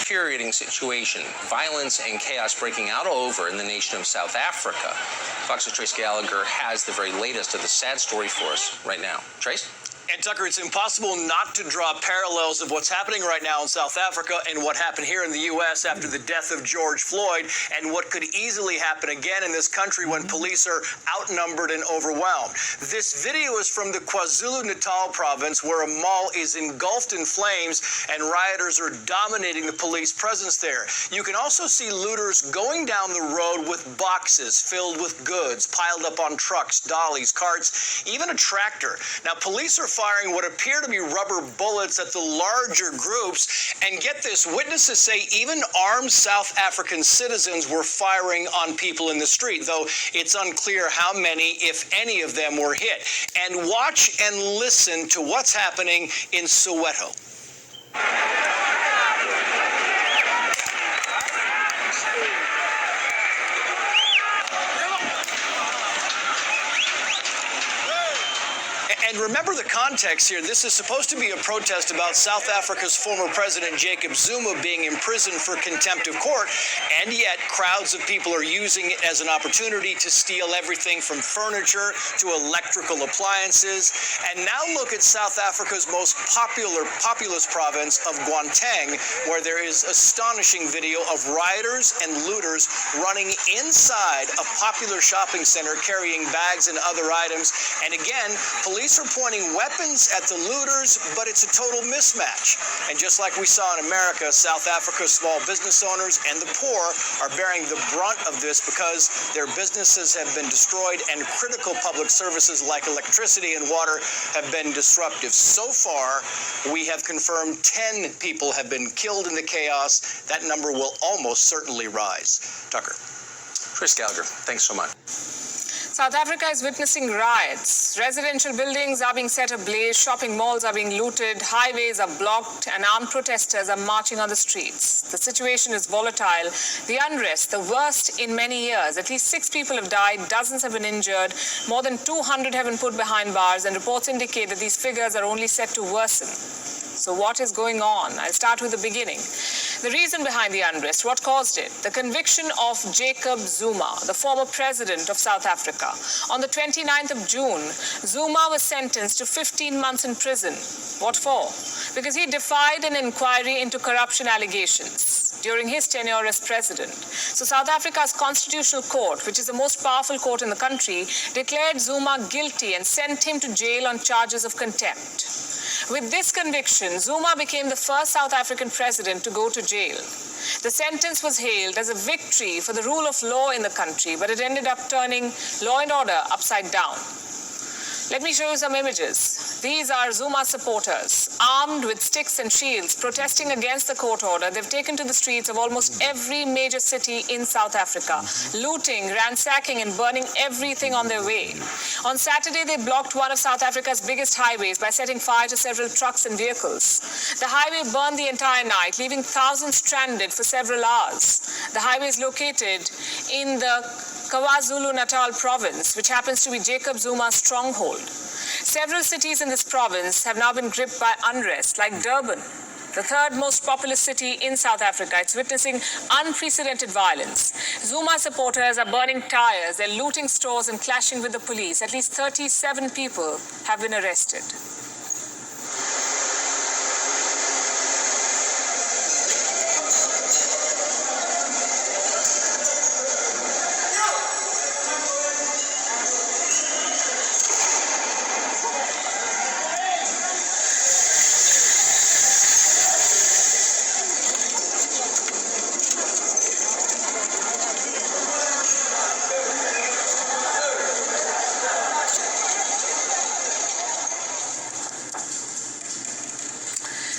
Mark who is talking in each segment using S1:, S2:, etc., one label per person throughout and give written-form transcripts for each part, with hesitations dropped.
S1: infuriating situation. Violence and chaos breaking out all over in the nation of South Africa. Fox's Trace Gallagher has the very latest of the sad story for us right now. Trace?
S2: And Tucker, it's impossible not to draw parallels of what's happening right now in South Africa and what happened here in the U.S. after the death of George Floyd, and what could easily happen again in this country when police are outnumbered and overwhelmed. This video is from the KwaZulu-Natal province, where a mall is engulfed in flames and rioters are dominating the police presence there. You can also see looters going down the road with boxes filled with goods piled up on trucks, dollies, carts, even a tractor. Now, police are firing what appear to be rubber bullets at the larger groups. And get this, witnesses say even armed South African citizens were firing on people in the street, though it's unclear how many, if any of them, were hit. And watch and listen to what's happening in Soweto. And remember the context here. This is supposed to be a protest about South Africa's former president, Jacob Zuma, being imprisoned for contempt of court, and yet crowds of people are using it as an opportunity to steal everything from furniture to electrical appliances. And now look at South Africa's most populous province of Gauteng, where there is astonishing video of rioters and looters running inside a popular shopping center carrying bags and other items. And again, police are pointing weapons at the looters, but it's a total mismatch. And just like we saw in America, South Africa's small business owners and the poor are bearing the brunt of this because their businesses have been destroyed and critical public services like electricity and water have been disruptive. So far, we have confirmed 10 people have been killed in the chaos. That number will almost certainly rise. Tucker.
S1: Trace Gallagher, thanks so much.
S3: South Africa is witnessing riots. Residential buildings are being set ablaze, shopping malls are being looted, highways are blocked, and armed protesters are marching on the streets. The situation is volatile. The unrest, the worst in many years. At least 6 people have died, dozens have been injured, more than 200 have been put behind bars, and reports indicate that these figures are only set to worsen. So what is going on? I'll start with the beginning. The reason behind the unrest, what caused it? The conviction of Jacob Zuma, the former president of South Africa. On the 29th of June, Zuma was sentenced to 15 months in prison. What for? Because he defied an inquiry into corruption allegations during his tenure as president. So South Africa's constitutional court, which is the most powerful court in the country, declared Zuma guilty and sent him to jail on charges of contempt. With this conviction, Zuma became the first South African president to go to jail. The sentence was hailed as a victory for the rule of law in the country, but it ended up turning law and order upside down. Let me show you some images. These are Zuma supporters, armed with sticks and shields, protesting against the court order. They've taken to the streets of almost every major city in South Africa, looting, ransacking, and burning everything on their way. On Saturday, they blocked one of South Africa's biggest highways by setting fire to several trucks and vehicles. The highway burned the entire night, leaving thousands stranded for several hours. The highway is located in the KwaZulu-Natal province, which happens to be Jacob Zuma's stronghold. Several cities in this province have now been gripped by unrest, like Durban, the third most populous city in South Africa. It's witnessing unprecedented violence. Zuma supporters are burning tires, they're looting stores and clashing with the police. At least 37 people have been arrested.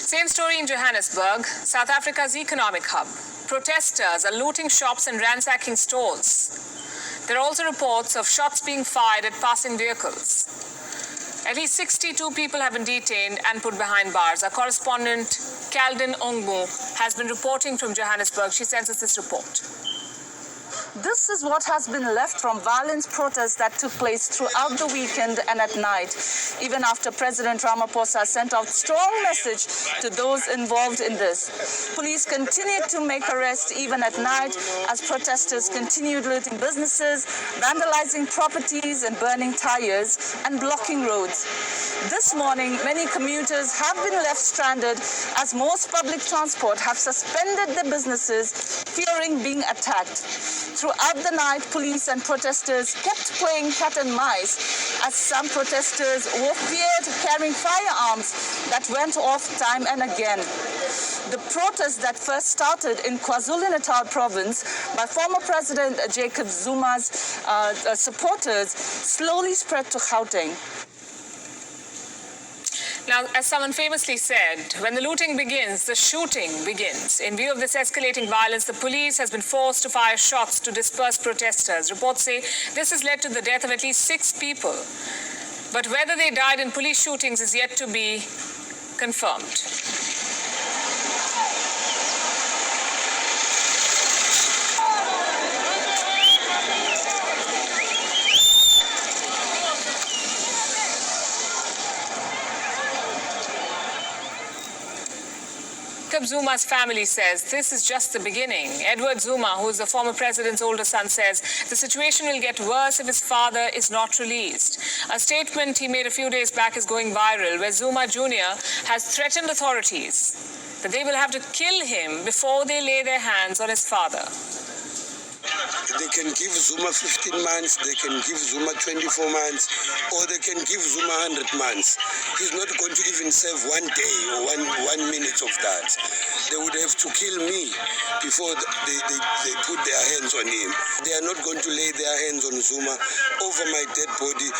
S3: Same story in Johannesburg, South Africa's economic hub. Protesters are looting shops and ransacking stores. There are also reports of shots being fired at passing vehicles. At least 62 people have been detained and put behind bars. Our correspondent, Kaldin Ongbu, has been reporting from Johannesburg. She sends us this report.
S4: This is what has been left from violent protests that took place throughout the weekend and at night, even after President Ramaphosa sent out strong message to those involved in this. Police continued to make arrests even at night as protesters continued looting businesses, vandalizing properties and burning tires and blocking roads. This morning, many commuters have been left stranded as most public transport have suspended their businesses, fearing being attacked. Throughout the night, police and protesters kept playing cat and mice as some protesters were feared carrying firearms that went off time and again. The protest that first started in KwaZulu-Natal province by former President Jacob Zuma's supporters slowly spread to Gauteng.
S3: Now, as someone famously said, when the looting begins, the shooting begins. In view of this escalating violence, the police has been forced to fire shots to disperse protesters. Reports say this has led to the death of at least 6 people. But whether they died in police shootings is yet to be confirmed. Jacob Zuma's family says this is just the beginning. Edward Zuma, who is the former president's older son, says the situation will get worse if his father is not released. A statement he made a few days back is going viral, where Zuma Jr. has threatened authorities that they will have to kill him before they lay their hands on his father.
S5: They can give Zuma 15 months, they can give Zuma 24 months, or they can give Zuma 100 months. He's not going to even serve 1 day or one minute of that. They would have to kill me before they put their hands on him. They are not going to lay their hands on Zuma over my dead body.